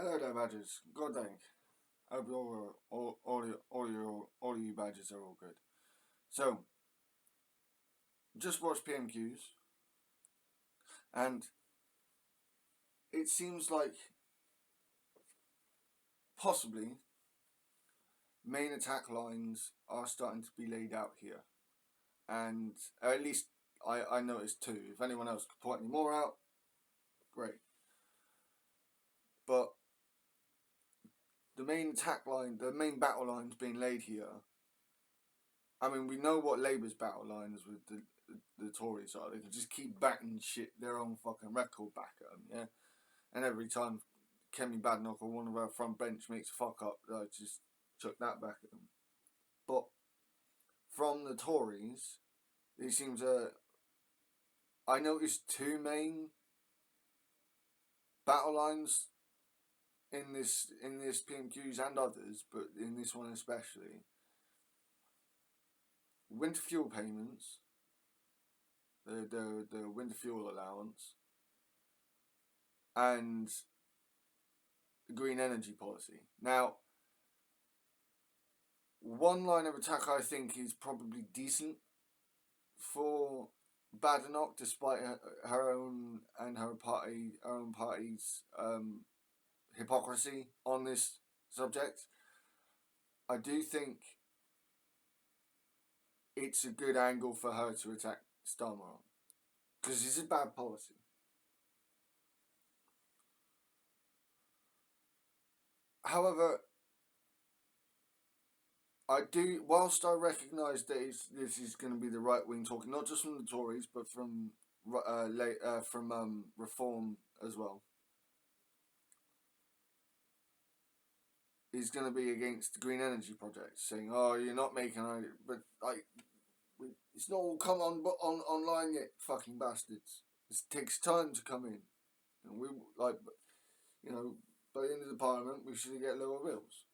Hello there, badgers. Good day. Hope you're all you badgers are all good. So, just watched PMQs, and it seems like possibly main attack lines are starting to be laid out here, and at least I noticed two. If anyone else could point any more out, great. But the main attack line, the main battle lines being laid here. I mean, we know what Labour's battle lines with the Tories are. They can just keep batting shit their own fucking record back at them, yeah. And every time Kemi Badenoch or one of our front bench makes a fuck up, I just chuck that back at them. But from the Tories, it seems I noticed two main battle lines in this PMQs and others, but in this one especially. Winter fuel payments, the winter fuel allowance, and green energy policy. Now, one line of attack I think is probably decent for Badenoch, despite her own and her own party's hypocrisy on this subject. I do think it's a good angle for her to attack Starmer on, because it's a bad policy. However, whilst I recognise that this is going to be the right wing talking, not just from the Tories, but from Reform as well, is going to be against the green energy project, saying, "Oh, you're not making it," but like, it's not all come online yet, fucking bastards. It takes time to come in, and we like, by the end of the parliament, we should get lower bills.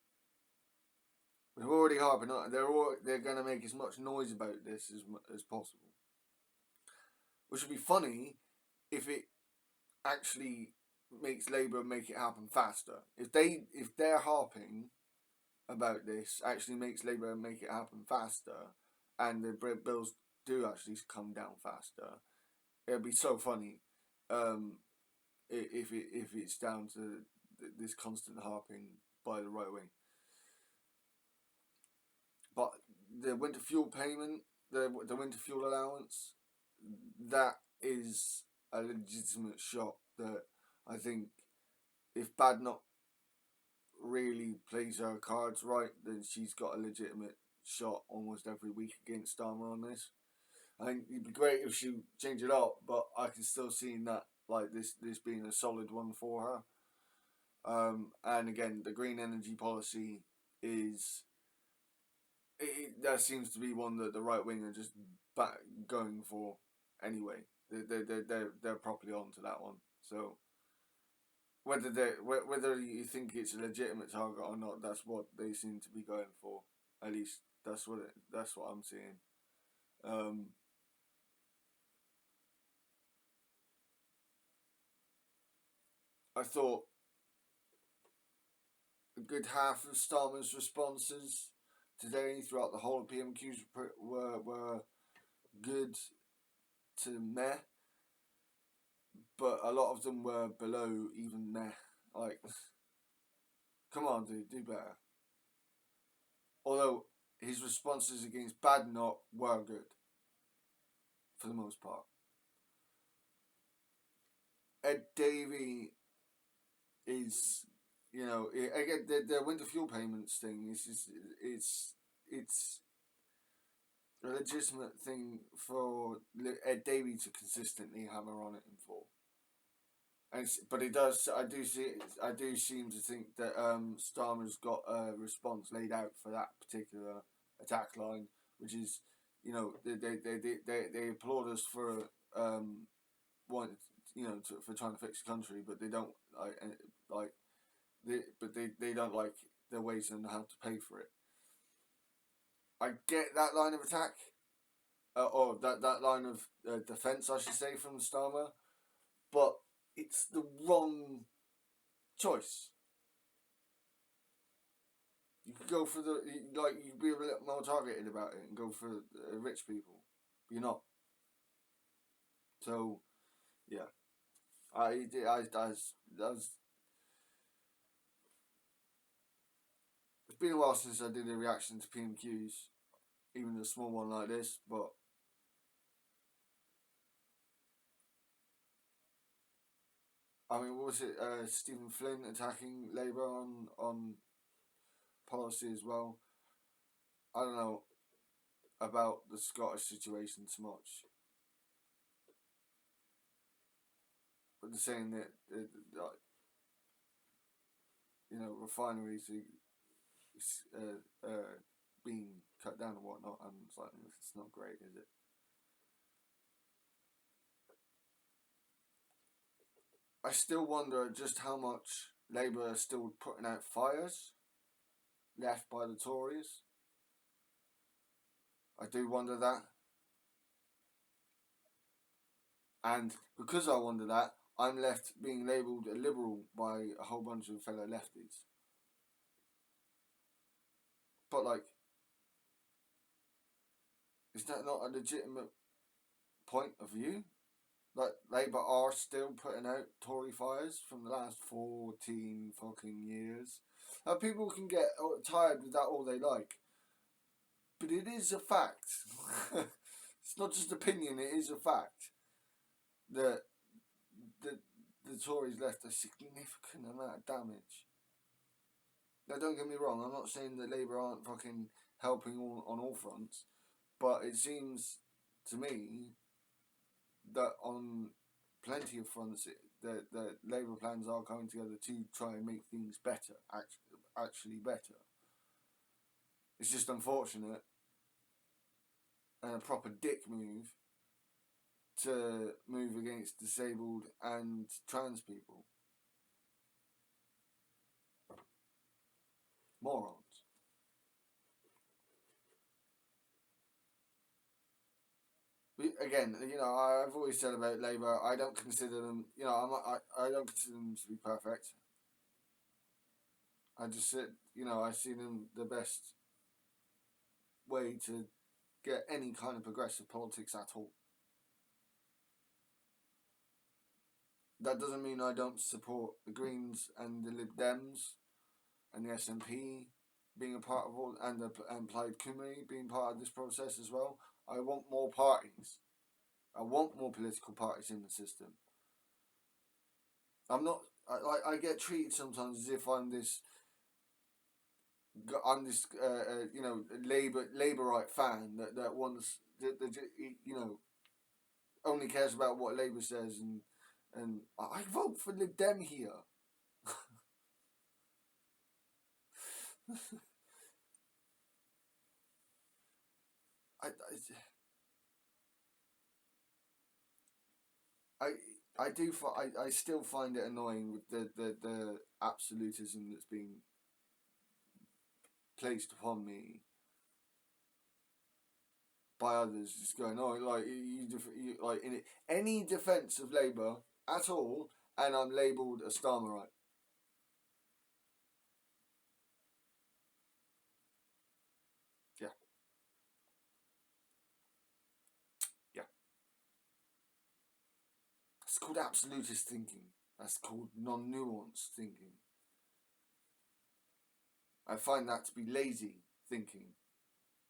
We're already harping on. They're going to make as much noise about this as possible, which would be funny if it actually makes Labour make it happen faster. If they're harping about this, actually makes Labour make it happen faster, and the bills do actually come down faster, it'd be so funny. If it's down to this constant harping by the right wing. But the winter fuel payment, the winter fuel allowance, that is a legitimate shot that I think if Badenoch really plays her cards right, then she's got a legitimate shot almost every week against Starmer on this. I think it'd be great if she change it up, but I can still see that like this being a solid one for her. And again, the green energy policy is that seems to be one that the right wing are just going for anyway. They're properly on to that one. So whether you think it's a legitimate target or not, that's what they seem to be going for. At least that's what I'm seeing. I thought a good half of Starmer's responses today throughout the whole of PMQs were good to meh, but a lot of them were below even meh. Like, come on, dude, do better. Although his responses against Badenoch were good, for the most part. Ed Davey is, again, the winter fuel payments thing it's a legitimate thing for Ed Davey to consistently hammer on it in full. But it does. I do seem to think that Starmer's got a response laid out for that particular attack line, which is, they applaud us for for trying to fix the country, but they don't they don't like the ways and how to pay for it. I get that line of attack, or that line of defense, I should say, from Starmer, but it's the wrong choice. go for the you be a bit more targeted about it and go for rich people. But you're not. So yeah, it's been a while since I did a reaction to PMQs, even a small one like this. But I mean, what was it? Stephen Flynn attacking Labour on policy as well. I don't know about the Scottish situation so much, but they're saying that refineries being cut down and whatnot, and it's like it's not great, is it? I still wonder just how much Labour are still putting out fires left by the Tories. I do wonder that, and because I wonder that, I'm left being labelled a liberal by a whole bunch of fellow lefties. But like, is that not a legitimate point of view? Like, Labour are still putting out Tory fires from the last 14 fucking years. Now, people can get tired with that all they like, but it is a fact. It's not just opinion, it is a fact that the Tories left a significant amount of damage. Now, don't get me wrong, I'm not saying that Labour aren't fucking helping on all fronts, but it seems to me that on plenty of fronts, the Labour plans are coming together to try and make things better, actually better. It's just unfortunate and a proper dick move to move against disabled and trans people. Morons. Again, I've always said about Labour, I don't consider them, I don't consider them to be perfect. I just said, I see them the best way to get any kind of progressive politics at all. That doesn't mean I don't support the Greens and the Lib Dems and the SNP being a part of all, and Plaid Cymru being part of this process as well. I want more parties. I want more political parties in the system. I'm not. I get treated sometimes as if I'm this Labourite fan that wants that only cares about what Labour says, and I vote for Lib Dem here. I, I, I still find it annoying with the absolutism that's being placed upon me by others, just going, oh, like you like in any defence of Labour at all, and I'm labelled a Starmerite. Yeah, yeah. It's called absolutist thinking. That's called non-nuanced thinking. I find that to be lazy thinking.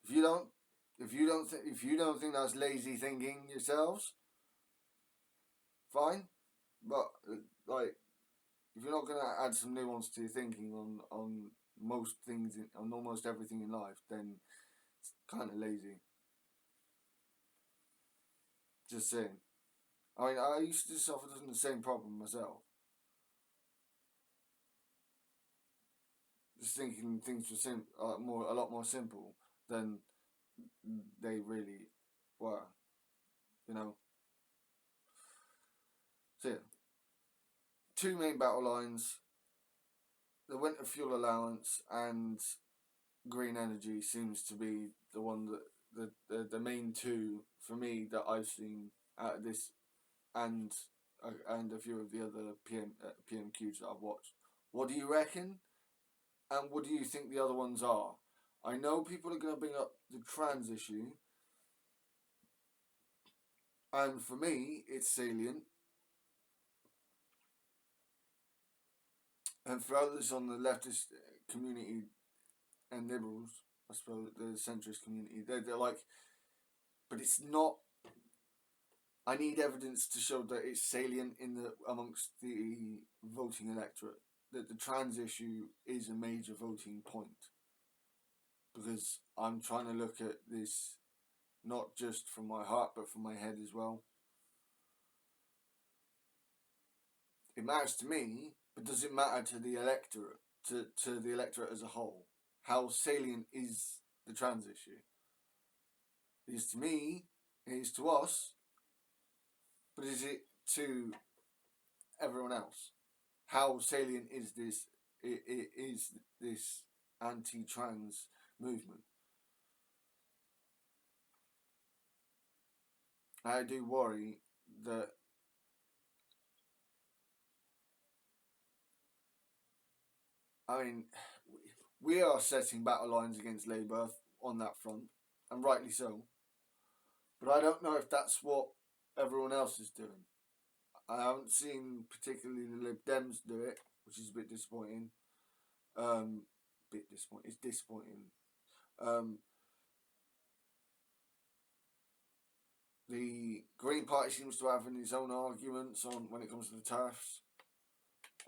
If you don't, if you don't think that's lazy thinking yourselves, fine. But like, if you're not gonna add some nuance to your thinking on most things, on almost everything in life, then it's kind of lazy. Just saying. I mean, I used to suffer from the same problem myself. Just thinking things were a lot more simple than they really were. You know. So yeah, two main battle lines: the winter fuel allowance and green energy seems to be the one that the main two for me that I've seen out of this, and a few of the other PMQs that I've watched. What do you reckon? And what do you think the other ones are? I know people are going to bring up the trans issue, and for me, it's salient. And for others on the leftist community and liberals, I suppose, the centrist community, they're like, but it's not. I need evidence to show that it's salient in the amongst the voting electorate, that the trans issue is a major voting point. Because I'm trying to look at this not just from my heart but from my head as well. It matters to me, but does it matter to the electorate, to the electorate as a whole? How salient is the trans issue? It is to me, it is to us, but is it to everyone else? How salient is this? Is this anti-trans movement? I do worry that we are setting battle lines against Labour on that front, and rightly so. But I don't know if that's what everyone else is doing. I haven't seen particularly the Lib Dems do it, which is a bit disappointing. Bit disappointing. It's disappointing. Um, the Green Party seems to have its own arguments on when it comes to the TERFs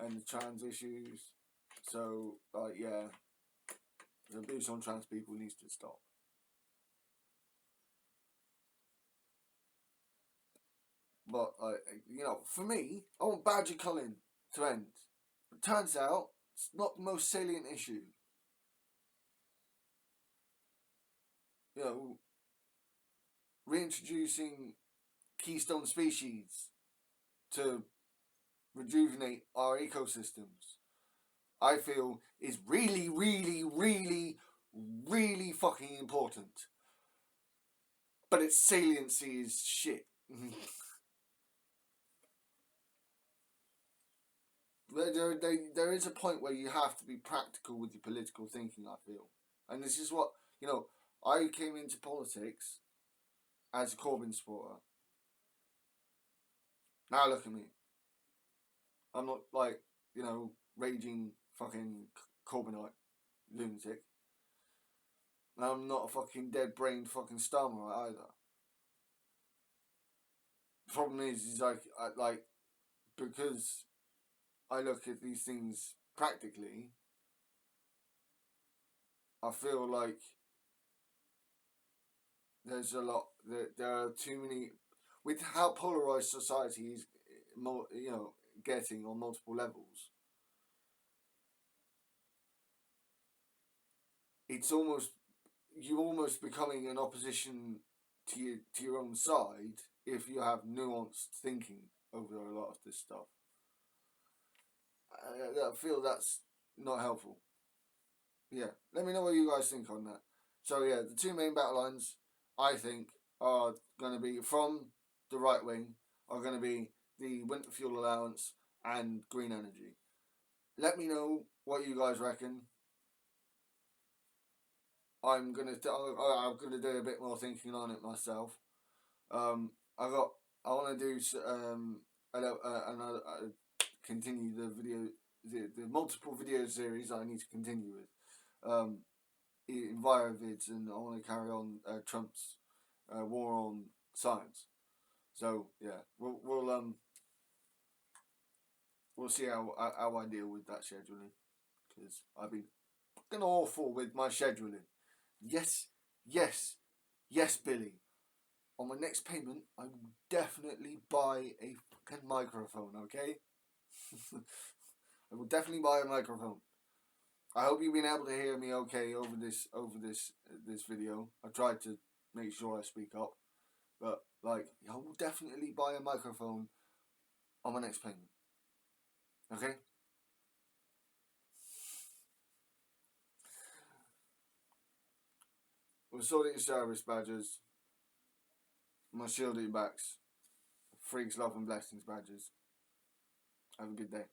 and the trans issues. So, yeah, the abuse on trans people needs to stop. But, for me, I want badger culling to end. But turns out, it's not the most salient issue. Reintroducing keystone species to rejuvenate our ecosystems, I feel is really, really, really, really fucking important. But its saliency is shit. There is a point where you have to be practical with your political thinking, I feel. And this is what, I came into politics as a Corbyn supporter. Now look at me. I'm not raging fucking Corbynite lunatic. And I'm not a fucking dead-brained fucking Starmerite either. The problem is because I look at these things practically, I feel like there's a lot, there are too many, with how polarised society is, getting on multiple levels. It's you're almost becoming an opposition to your own side if you have nuanced thinking over a lot of this stuff. I feel that's not helpful. Yeah, let me know what you guys think on that. So yeah, the two main battle lines I think are going to be from the right wing are going to be the winter fuel allowance and green energy. Let me know what you guys reckon. I'm gonna do a bit more thinking on it myself. I want to do continue the video, the multiple video series I need to continue with. Envirovids, and I want to carry on Trump's war on science. So yeah, we'll see how I deal with that scheduling, because I've been fucking awful with my scheduling. Yes, yes, yes, Billy. On my next payment, I will definitely buy a fucking microphone. Okay, I will definitely buy a microphone. I hope you've been able to hear me okay over this video. I tried to make sure I speak up, but I will definitely buy a microphone on my next payment. Okay. We'll sort your service badges. My shield backs. Freaks, love and blessings badges. Have a good day.